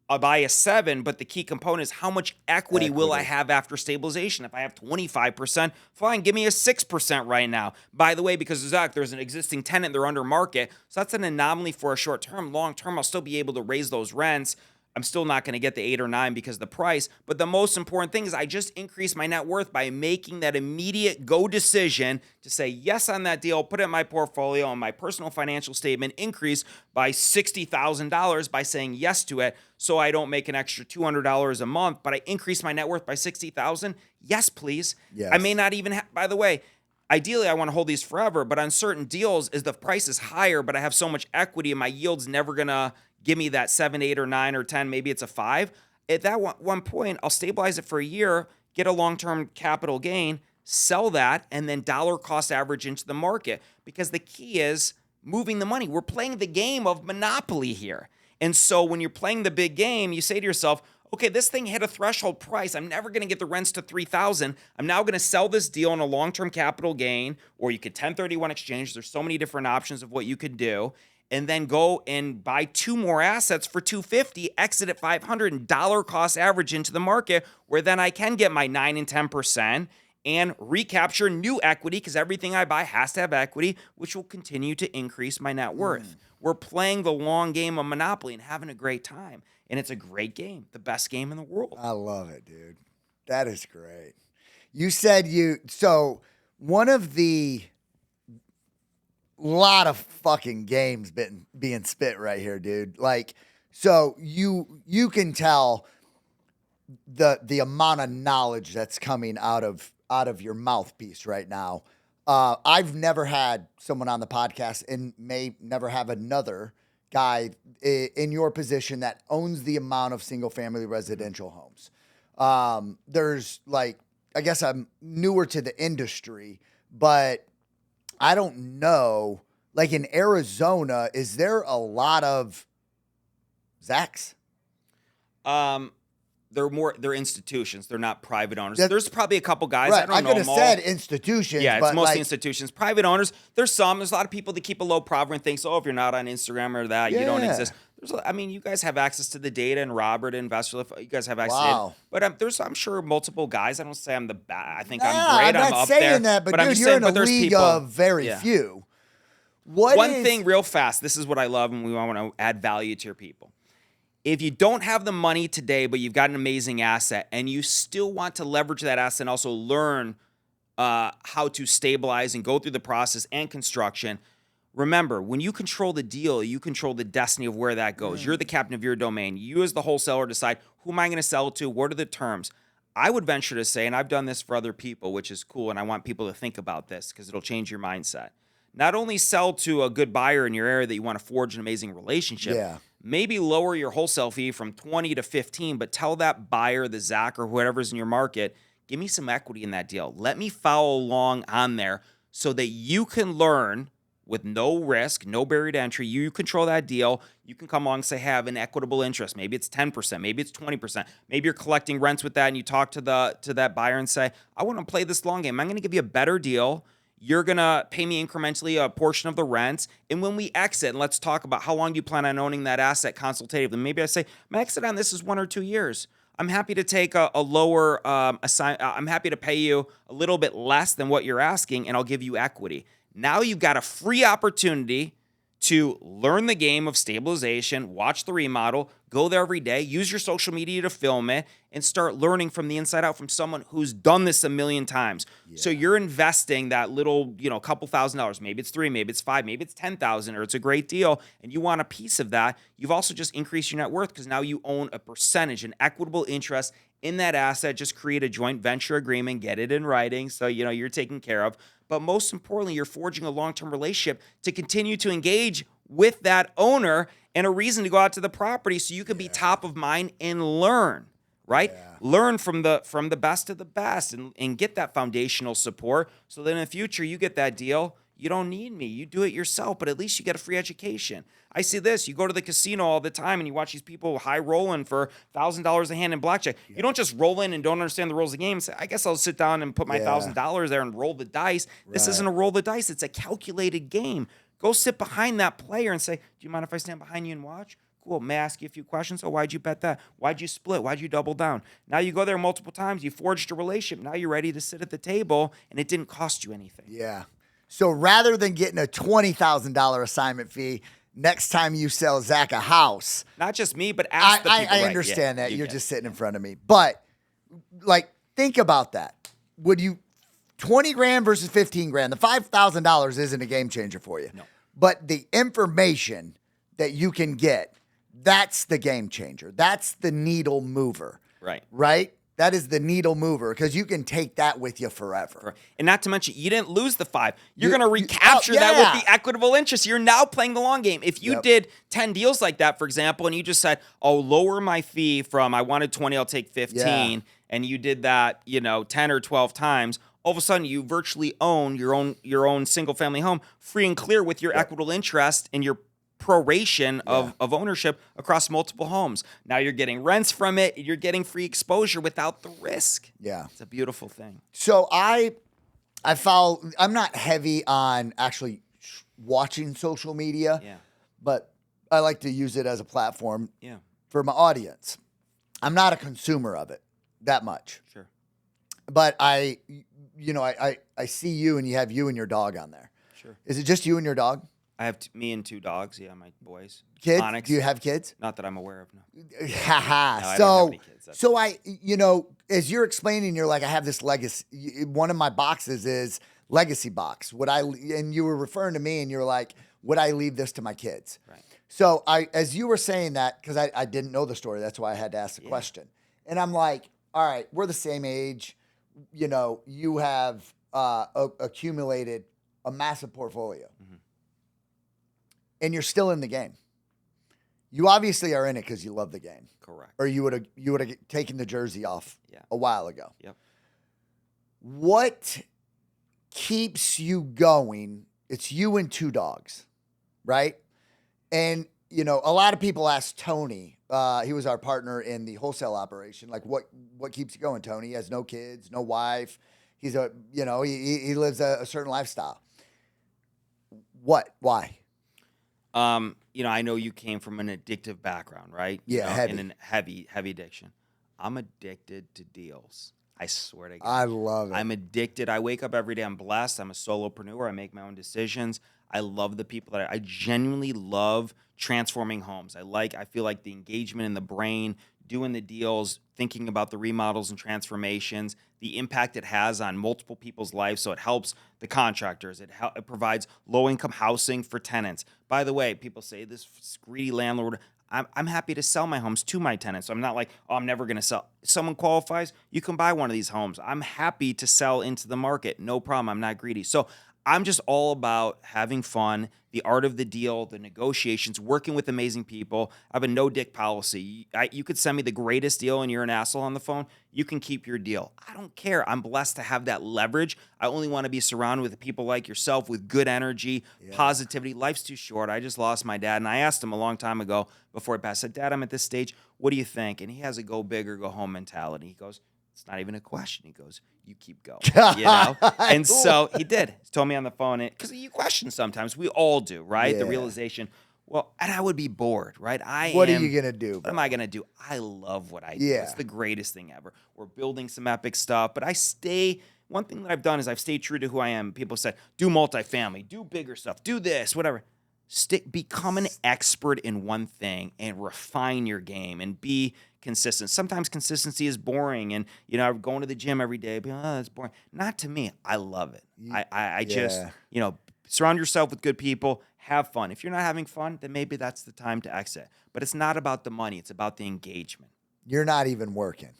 Speaker 1: I'll buy a 7, but the key component is how much equity will I have after stabilization? If I have 25%, fine, give me a 6% right now. By the way, because Zach, there's an existing tenant, they're under market, so that's an anomaly for a short term. Long term, I'll still be able to raise those rents. I'm still not going to get the 8 or 9 because of the price. But the most important thing is I just increased my net worth by making that immediate go decision to say yes on that deal, put it in my portfolio, and my personal financial statement increase by $60,000 by saying yes to it, so I don't make an extra $200 a month, but I increase my net worth by $60,000. Yes, please.
Speaker 2: Yes.
Speaker 1: I may not even by the way, ideally, I want to hold these forever, but on certain deals, is the price is higher, but I have so much equity and my yield's never going to give me that 7, 8, or 9, or 10, maybe it's a 5. At that one point, I'll stabilize it for a year, get a long-term capital gain, sell that, and then dollar cost average into the market. Because the key is moving the money. We're playing the game of Monopoly here. And so when you're playing the big game, you say to yourself, okay, this thing hit a threshold price. I'm never going to get the rents to $3,000. I'm now going to sell this deal on a long-term capital gain, or you could 1031 exchange. There's so many different options of what you could do. And then go and buy 2 more assets for $250, exit at $500, and dollar cost average into the market, where then I can get my 9 and 10% and recapture new equity, because everything I buy has to have equity, which will continue to increase my net worth. We're playing the long game of Monopoly and having a great time. And it's a great game, the best game in the world.
Speaker 2: I love it, dude. That is great. You said so one of the lot of fucking games being spit right here, dude. Like, so you can tell the amount of knowledge that's coming out of your mouthpiece right now. I've never had someone on the podcast, and may never have another guy in your position that owns the amount of single family residential homes. There's like, I guess I'm newer to the industry, but I don't know, like in Arizona, is there a lot of Zachs?
Speaker 1: They're institutions. They're not private owners. There's probably a couple guys.
Speaker 2: Right.
Speaker 1: I don't know.
Speaker 2: I could have said institutions.
Speaker 1: Yeah, it's
Speaker 2: but
Speaker 1: mostly
Speaker 2: like,
Speaker 1: institutions. Private owners. There's a lot of people that keep a low profile and think, if you're not on Instagram or that, you don't exist. You guys have access to the data, and Robert and Investor, you guys have access to it. But I'm sure multiple guys. I don't say I'm the best. I think I'm great.
Speaker 2: I'm not
Speaker 1: up
Speaker 2: saying
Speaker 1: there.
Speaker 2: that, but
Speaker 1: I'm
Speaker 2: dude,
Speaker 1: just
Speaker 2: you're
Speaker 1: saying,
Speaker 2: in a
Speaker 1: there's
Speaker 2: league
Speaker 1: people,
Speaker 2: of very few.
Speaker 1: One thing real fast, this is what I love, and we want to add value to your people. If you don't have the money today, but you've got an amazing asset, and you still want to leverage that asset and also learn how to stabilize and go through the process and construction, remember, when you control the deal, you control the destiny of where that goes. You're the captain of your domain. You as the wholesaler decide, who am I going to sell it to? What are the terms? I would venture to say, and I've done this for other people, which is cool, and I want people to think about this because it'll change your mindset. Not only sell to a good buyer in your area that you want to forge an amazing relationship, maybe lower your wholesale fee from 20 to 15, but tell that buyer, the Zach or whoever's in your market, give me some equity in that deal. Let me follow along on there so that you can learn with no risk, no barrier to entry. You control that deal. You can come along and say, have an equitable interest. Maybe it's 10%, maybe it's 20%. Maybe you're collecting rents with that, and you talk to that buyer and say, I want to play this long game. I'm going to give you a better deal. You're going to pay me incrementally a portion of the rents. And when we exit, and let's talk about how long do you plan on owning that asset consultatively. Maybe I say, my exit on this is 1 or 2 years. I'm happy to take a lower I'm happy to pay you a little bit less than what you're asking, and I'll give you equity. Now you've got a free opportunity to learn the game of stabilization, watch the remodel, go there every day, use your social media to film it, and start learning from the inside out from someone who's done this a million times. So you're investing that little, couple $1,000. Maybe it's 3, maybe it's 5, maybe it's 10,000, or it's a great deal, and you want a piece of that. You've also just increased your net worth because now you own a percentage, an equitable interest in that asset. Just create a joint venture agreement, get it in writing, so you're taken care of. But most importantly, you're forging a long-term relationship to continue to engage with that owner and a reason to go out to the property so you can be top of mind and learn, right? Learn from the best of the best and get that foundational support so that in the future you get that deal. You don't need me. You do it yourself, but at least you get a free education. I see this. You go to the casino all the time and you watch these people high rolling for $1,000 a hand in blackjack. You don't just roll in and don't understand the rules of the game and say, I guess I'll sit down and put my $1,000 there and roll the dice. This isn't a roll the dice. It's a calculated game. Go sit behind that player and say, do you mind if I stand behind you and watch? Cool. May I ask you a few questions? Oh, why'd you bet that? Why'd you split? Why'd you double down? Now you go there multiple times. You forged a relationship. Now you're ready to sit at the table and it didn't cost you anything.
Speaker 2: Yeah. So rather than getting a $20,000 assignment fee, next time you sell Zach a house,
Speaker 1: Not just me, but ask the people.
Speaker 2: I
Speaker 1: right?
Speaker 2: understand
Speaker 1: Yeah,
Speaker 2: that.
Speaker 1: you
Speaker 2: You're
Speaker 1: get
Speaker 2: just
Speaker 1: it.
Speaker 2: sitting in front of me. But like, think about that. Would you 20 grand versus 15 grand? The $5,000 isn't a game changer for you.
Speaker 1: No.
Speaker 2: But the information that you can get, that's the game changer. That's the needle mover.
Speaker 1: Right.
Speaker 2: Right? That is the needle mover because you can take that with you forever.
Speaker 1: And not to mention, you didn't lose the 5. You're
Speaker 2: You-
Speaker 1: going to
Speaker 2: you-
Speaker 1: recapture
Speaker 2: oh,
Speaker 1: that
Speaker 2: yeah.
Speaker 1: with the equitable interest. You're now playing the long game. If you
Speaker 2: Yep.
Speaker 1: did 10 deals like that, for example, and you just said, oh, lower my fee from I wanted 20, I'll take 15, and you did that, 10 or 12 times, all of a sudden you virtually own your own single family home free and clear with your equitable interest and your proration of ownership across multiple homes. Now you're getting rents from it. You're getting free exposure without the risk.
Speaker 2: Yeah.
Speaker 1: It's a beautiful thing.
Speaker 2: So I follow, I'm not heavy on actually watching social media,
Speaker 1: Yeah.
Speaker 2: but I like to use it as a platform
Speaker 1: Yeah.
Speaker 2: for my audience. I'm not a consumer of it that much,
Speaker 1: Sure.
Speaker 2: but I see you and you have you and your dog on there.
Speaker 1: Sure.
Speaker 2: Is it just you and your dog?
Speaker 1: I have me and 2 dogs. Yeah, my boys.
Speaker 2: Kids?
Speaker 1: Onyx.
Speaker 2: Do you have kids?
Speaker 1: Not that I'm aware of. No.
Speaker 2: Haha.
Speaker 1: No, I don't
Speaker 2: So
Speaker 1: have any kids. That's-
Speaker 2: so as you're explaining, you're like, I have this legacy. One of my boxes is legacy box. And you were referring to me and you're like, would I leave this to my kids?
Speaker 1: Right.
Speaker 2: So as you were saying that, because I didn't know the story, that's why I had to ask the question. And I'm like, all right, we're the same age. You have accumulated a massive portfolio.
Speaker 1: Mhm.
Speaker 2: And you're still in the game. You obviously are in it because you love the game.
Speaker 1: Correct.
Speaker 2: Or you would have taken the jersey off a while ago.
Speaker 1: Yep.
Speaker 2: What keeps you going? It's you and 2 dogs, right? And a lot of people ask Tony. He was our partner in the wholesale operation. Like, what keeps you going, Tony? He has no kids, no wife. He's he lives a certain lifestyle. What? Why?
Speaker 1: I know you came from an addictive background, right?
Speaker 2: Heavy.
Speaker 1: In a heavy addiction. I'm addicted to deals. I swear to God.
Speaker 2: I love it.
Speaker 1: I'm addicted. I wake up every day. I'm blessed. I'm a solopreneur. I make my own decisions. I love the people that I genuinely love transforming homes. I feel like the engagement in the brain, doing the deals, thinking about the remodels and transformations, the impact it has on multiple people's lives. So it helps the contractors. It provides low-income housing for tenants. By the way, people say this greedy landlord. I'm happy to sell my homes to my tenants. So I'm not like, oh, I'm never going to sell. If someone qualifies, you can buy one of these homes. I'm happy to sell into the market. No problem. I'm not greedy. So I'm just all about having fun, the art of the deal, the negotiations, working with amazing people. I have a no-dick policy. You could send me the greatest deal and you're an asshole on the phone. You can keep your deal. I don't care. I'm blessed to have that leverage. I only want to be surrounded with people like yourself with good energy, positivity. Life's too short. I just lost my dad, and I asked him a long time ago before he passed, I said, Dad, I'm at this stage. What do you think? And he has a go big or go home mentality. He goes, it's not even a question. He goes, you keep going, And so he did. He told me on the phone, because you question sometimes. We all do, right? The realization, well, and I would be bored, right?
Speaker 2: What are you going to do?
Speaker 1: What am I going to do? I love what I do.
Speaker 2: Yeah.
Speaker 1: It's the greatest thing ever. We're building some epic stuff, but one thing that I've done is I've stayed true to who I am. People say, do multifamily, do bigger stuff, do this, whatever. Become an expert in one thing and refine your game and be consistent. Sometimes consistency is boring, and going to the gym every day, that's boring. Not to me. I love it. I just surround yourself with good people. Have fun. If you're not having fun, then maybe that's the time to exit. But it's not about the money. It's about the engagement.
Speaker 2: You're not even working.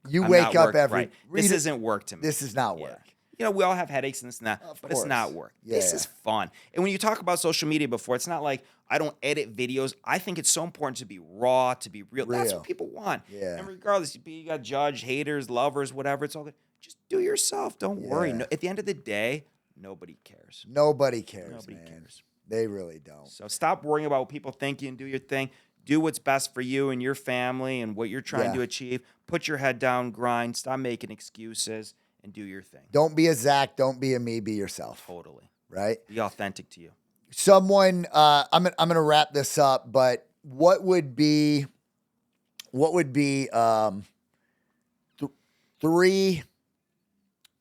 Speaker 2: You
Speaker 1: I'm
Speaker 2: wake
Speaker 1: not
Speaker 2: up
Speaker 1: work,
Speaker 2: every.
Speaker 1: right. This isn't work to me.
Speaker 2: This is not work.
Speaker 1: We all have headaches and this and that, but it's not work. This is fun. And when you talk about social media before, it's not like I don't edit videos. I think it's so important to be raw, to be real. That's what people want.
Speaker 2: Yeah.
Speaker 1: And regardless, you got judge, haters, lovers, whatever, it's all good. Just do yourself. Don't worry. No, at the end of the day, nobody cares.
Speaker 2: Nobody cares,
Speaker 1: Nobody
Speaker 2: man.
Speaker 1: cares.
Speaker 2: They really don't.
Speaker 1: So stop worrying about what people think you and do your thing. Do what's best for you and your family and what you're trying to achieve. Put your head down, grind. Stop making excuses. And do your thing.
Speaker 2: Don't be a Zach. Don't be a me. Be yourself.
Speaker 1: Totally.
Speaker 2: Right?
Speaker 1: Be authentic to you.
Speaker 2: Someone, I'm gonna wrap this up, but what would be 3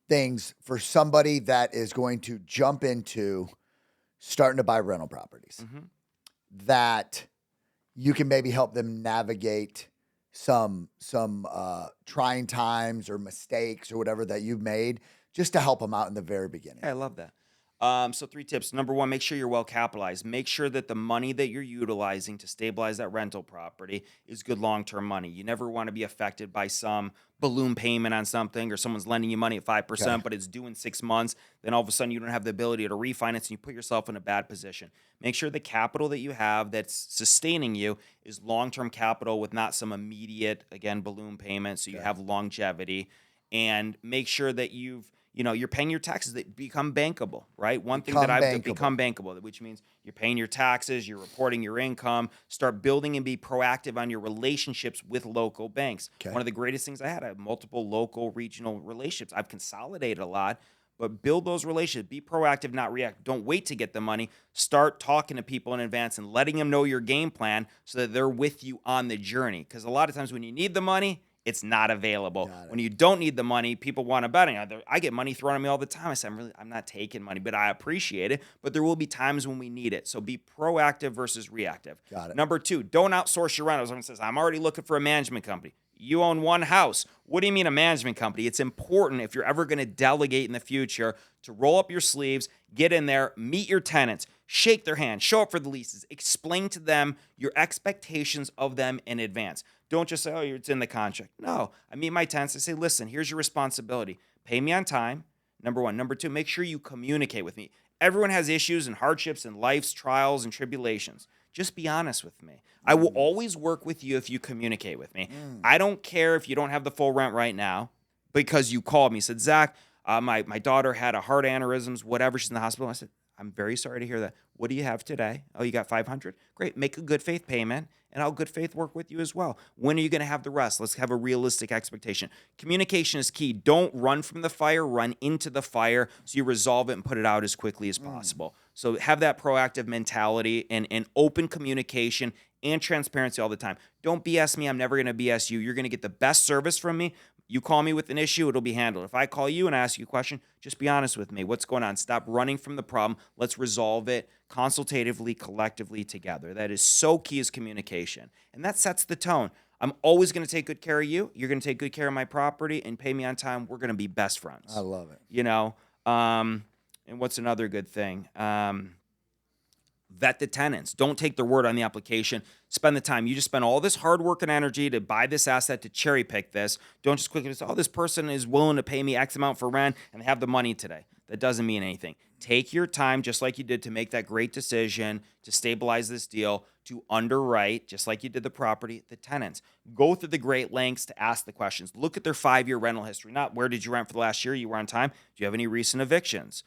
Speaker 2: things for somebody that is going to jump into starting to buy rental properties?
Speaker 1: Mm-hmm.
Speaker 2: that you can maybe help them navigate some trying times or mistakes or whatever that you've made, just to help them out in the very beginning?
Speaker 1: Yeah, I love that. So 3 tips. Number 1, make sure you're well capitalized. Make sure that the money that you're utilizing to stabilize that rental property is good long-term money. You never want to be affected by some balloon payment on something, or someone's lending you money at 5%,
Speaker 2: Okay.
Speaker 1: but it's due in 6 months. Then all of a sudden you don't have the ability to refinance and you put yourself in a bad position. Make sure the capital that you have that's sustaining you is long-term capital with not some immediate, again, balloon payment. So you
Speaker 2: Okay.
Speaker 1: have longevity, and make sure that you're paying your taxes that become bankable, right? One thing that
Speaker 2: Become
Speaker 1: I've
Speaker 2: bankable.
Speaker 1: become bankable, which means you're paying your taxes, you're reporting your income, start building and be proactive on your relationships with local banks.
Speaker 2: Okay.
Speaker 1: One of the greatest things I have multiple local, regional relationships. I've consolidated a lot, but build those relationships. Be proactive, not react. Don't wait to get the money. Start talking to people in advance and letting them know your game plan so that they're with you on the journey. Because a lot of times when you need the money, it's not available.
Speaker 2: Got it.
Speaker 1: When you don't need the money, people want to bet on you. I get money thrown at me all the time. I say, I'm not taking money, but I appreciate it. But there will be times when we need it. So be proactive versus reactive.
Speaker 2: Got it.
Speaker 1: Number 2, don't outsource your rentals. Someone says, I'm already looking for a management company. You own one house. What do you mean a management company? It's important, if you're ever going to delegate in the future, to roll up your sleeves, get in there, meet your tenants, shake their hand, show up for the leases, explain to them your expectations of them in advance. Don't just say, oh, it's in the contract. No, I meet my tenants. I say, listen, here's your responsibility. Pay me on time, number 1. Number 2, make sure you communicate with me. Everyone has issues and hardships and life's trials and tribulations. Just be honest with me. I will always work with you if you communicate with me. I don't care if you don't have the full rent right now, because you called me, said, Zach, my daughter had a heart aneurysms, whatever, she's in the hospital. I said, I'm very sorry to hear that. What do you have today? Oh, you got 500? Great. Make a good faith payment, and I'll good faith work with you as well. When are you going to have the rest? Let's have a realistic expectation. Communication is key. Don't run from the fire, run into the fire, so you resolve it and put it out as quickly as possible. So have that proactive mentality and open communication and transparency all the time. Don't BS me. I'm never going to BS you. You're going to get the best service from me. You call me with an issue, it'll be handled. If I call you and ask you a question, just be honest with me. What's going on? Stop running from the problem. Let's resolve it consultatively, collectively together. That is so key, is communication. And that sets the tone. I'm always going to take good care of you. You're going to take good care of my property and pay me on time. We're going to be best friends.
Speaker 2: I love it.
Speaker 1: And what's another good thing? Vet the tenants. Don't take their word on the application. Spend the time. You just spend all this hard work and energy to buy this asset, to cherry pick this. Don't just quickly say, oh, this person is willing to pay me X amount for rent and they have the money today. That doesn't mean anything. Take your time, just like you did to make that great decision, to stabilize this deal, to underwrite, just like you did the property, the tenants. Go through the great lengths to ask the questions. Look at their 5-year rental history. Not where did you rent for the last year? You were on time. Do you have any recent evictions?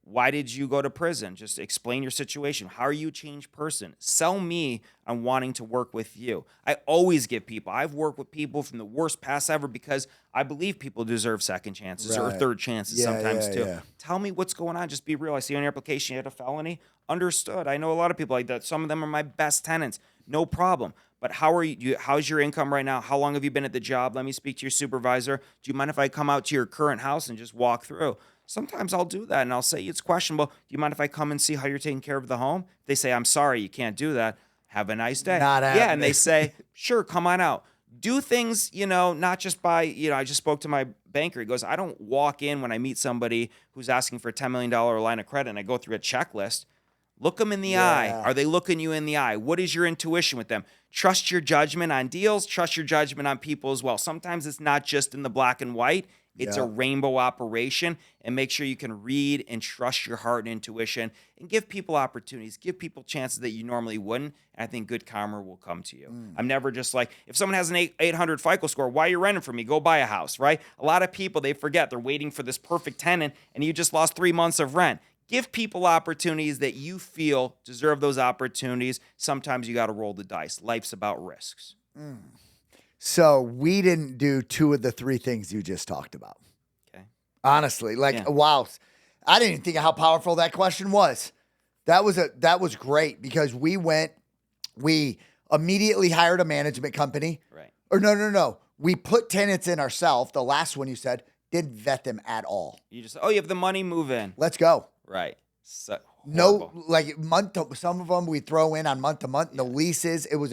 Speaker 1: Why did you go to prison? Just explain your situation. How are you a changed person? Sell me on wanting to work with you. I always give people. I've worked with people from the worst past ever because I believe people deserve second chances or third chances sometimes too. Yeah. Tell me what's going on. Just be real. I see on your application you had a felony. Understood. I know a lot of people like that. Some of them are my best tenants. No problem. But how are you? How's your income right now? How long have you been at the job? Let me speak to your supervisor. Do you mind if I come out to your current house and just walk through? Sometimes I'll do that and I'll say, it's questionable. Do you mind if I come and see how you're taking care of the home? If they say, I'm sorry, you can't do that. Have a nice day.
Speaker 2: Not happening.
Speaker 1: Yeah, and they say, sure, come on out. Do things, not just by, I just spoke to my banker. He goes, I don't walk in when I meet somebody who's asking for a $10 million line of credit and I go through a checklist. Look them in the eye. Are they looking you in the eye? What is your intuition with them? Trust your judgment on deals. Trust your judgment on people as well. Sometimes it's not just in the black and white. It's a rainbow operation, and make sure you can read and trust your heart and intuition and give people opportunities, give people chances that you normally wouldn't. And I think good karma will come to you. I'm never just like, if someone has an 800 FICO score, why are you renting from me? Go buy a house, right? A lot of people, they forget they're waiting for this perfect tenant and you just lost 3 months of rent. Give people opportunities that you feel deserve those opportunities. Sometimes you got to roll the dice. Life's about risks.
Speaker 2: So we didn't do 2 of the 3 things you just talked about.
Speaker 1: Okay.
Speaker 2: Honestly, wow. I didn't even think of how powerful that question was. That was great because we immediately hired a management company.
Speaker 1: Right.
Speaker 2: Or no. We put tenants in ourselves. The last one you said, didn't vet them at all.
Speaker 1: You just, you have the money, move in.
Speaker 2: Let's go.
Speaker 1: Right. So
Speaker 2: No, like month to, some of them we throw in on month to month. No leases. It was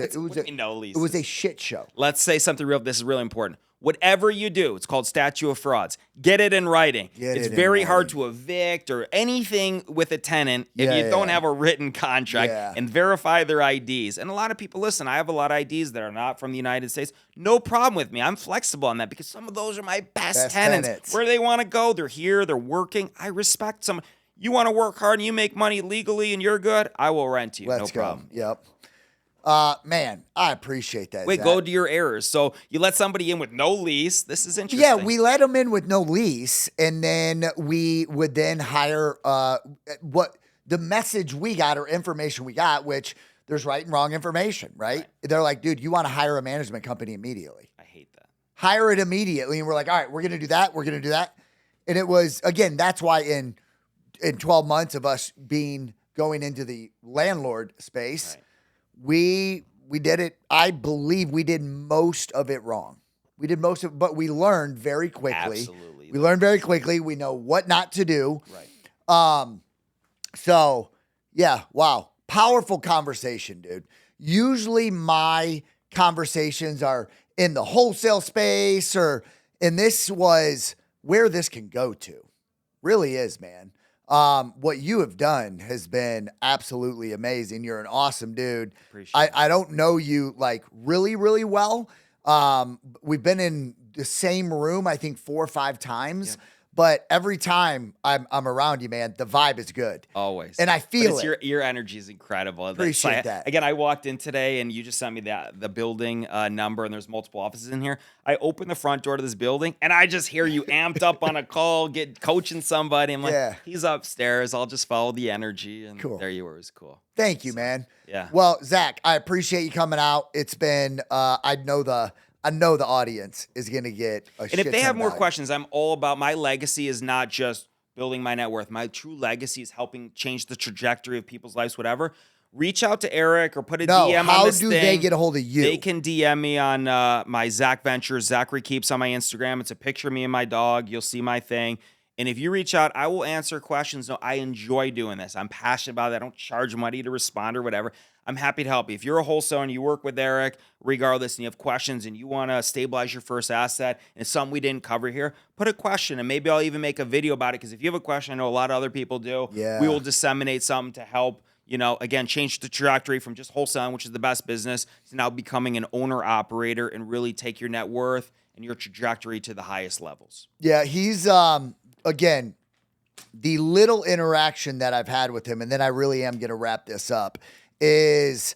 Speaker 1: no leases.
Speaker 2: It was a shit show.
Speaker 1: Let's say something real. This is really important. Whatever you do, it's called statute of frauds. Get it in writing. It's very hard to evict or anything with a tenant if you don't have a written contract and verify their IDs. And a lot of people, listen, I have a lot of IDs that are not from the United States. No problem with me. I'm flexible on that because some of those are my best tenants. Where they want to go, they're here, they're working. I respect some. You want to work hard and you make money legally and you're good, I will rent you. No problem.
Speaker 2: Yep. Man, I appreciate that.
Speaker 1: Wait,
Speaker 2: Zach.
Speaker 1: go to your errors. So you let somebody in with no lease. This is interesting.
Speaker 2: Yeah, we let them in with no lease, and then we would then hire what the message we got or information we got, which there's right and wrong information, right? They're like, dude, you want to hire a management company immediately.
Speaker 1: I hate that.
Speaker 2: Hire it immediately. And we're like, all right, we're going to do that. We're going to do that. And it was, again, that's why in 12 months of us going into the landlord space, we did it. I believe we did most of it wrong. We did most of it, but we learned very quickly.
Speaker 1: Absolutely.
Speaker 2: We learned very quickly. We know what not to do.
Speaker 1: Right.
Speaker 2: So yeah, wow. Powerful conversation, dude. Usually my conversations are in the wholesale space and this was where this can go to. Really is, man. What you have done has been absolutely amazing. You're an awesome dude. I don't know you like really, really well. We've been in the same room, I think 4 or 5 times, but every time I'm around you, man, the vibe is good.
Speaker 1: Always.
Speaker 2: And I feel it.
Speaker 1: Your energy is incredible.
Speaker 2: Appreciate that.
Speaker 1: Again, I walked in today and you just sent me the building number and there's multiple offices in here. I open the front door to this building and I just hear you amped up on a call, coaching somebody. I'm like, he's upstairs. I'll just follow the energy. And there you were. It was cool.
Speaker 2: Thank you, man.
Speaker 1: Yeah.
Speaker 2: Well, Zach, I appreciate you coming out. It's been, I know the audience is going to get a shit ton.
Speaker 1: And if they have more
Speaker 2: value.
Speaker 1: questions, I'm all about my legacy is not just building my net worth. My true legacy is helping change the trajectory of people's lives, whatever. Reach out to Eric or put a DM on this thing.
Speaker 2: How do they get a hold of you?
Speaker 1: They can DM me on my Zach Ventures, Zachary Kepes on my Instagram. It's a picture of me and my dog. You'll see my thing. And if you reach out, I will answer questions. No, I enjoy doing this. I'm passionate about it. I don't charge money to respond or whatever. I'm happy to help you. If you're a wholesaler and you work with Eric, regardless, and you have questions and you want to stabilize your first asset and it's something we didn't cover here, put a question and maybe I'll even make a video about it because if you have a question, I know a lot of other people do.
Speaker 2: Yeah.
Speaker 1: We will disseminate something to help, again, change the trajectory from just wholesaling, which is the best business, to now becoming an owner-operator and really take your net worth and your trajectory to the highest levels.
Speaker 2: Yeah, he's, again, the little interaction that I've had with him, and then I really am going to wrap this up, is,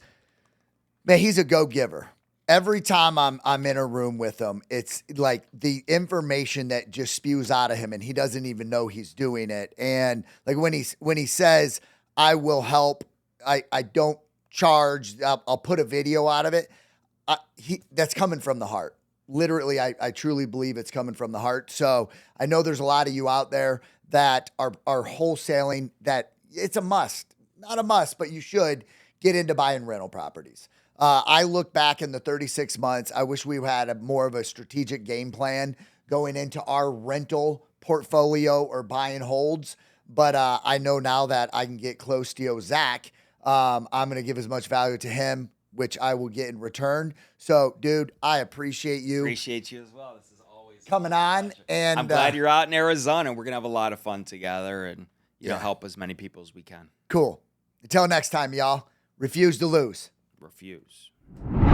Speaker 2: man, he's a go-giver. Every time I'm in a room with him, it's like the information that just spews out of him, and he doesn't even know he's doing it. And like when he says, "I will help," I don't charge. I'll put a video out of it. That's coming from the heart. Literally, I truly believe it's coming from the heart. So I know there's a lot of you out there that are wholesaling. That it's a must, not a must, but you should get into buying rental properties. I look back in the 36 months. I wish we had more of a strategic game plan going into our rental portfolio or buying holds. But I know now that I can get close to Zach. I'm going to give as much value to him, which I will get in return. So, dude, I appreciate you.
Speaker 1: Appreciate you as well. This is always
Speaker 2: coming on. And
Speaker 1: I'm glad you're out in Arizona, and we're going to have a lot of fun together and help as many people as we can.
Speaker 2: Cool. Until next time, y'all. Refuse to lose.
Speaker 1: Refuse.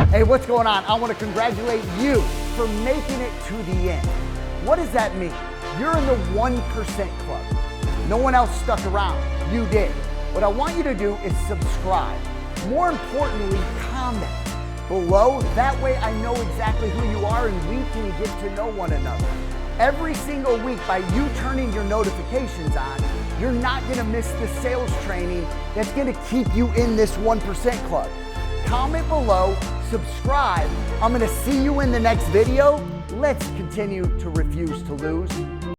Speaker 2: Hey, what's going on? I want to congratulate you for making it to the end. What does that mean? You're in the 1% club. No one else stuck around. You did. What I want you to do is subscribe. More importantly, comment below. That way I know exactly who you are and we can get to know one another. Every single week, by you turning your notifications on, you're not going to miss the sales training that's going to keep you in this 1% club. Comment below, subscribe. I'm going to see you in the next video. Let's continue to refuse to lose.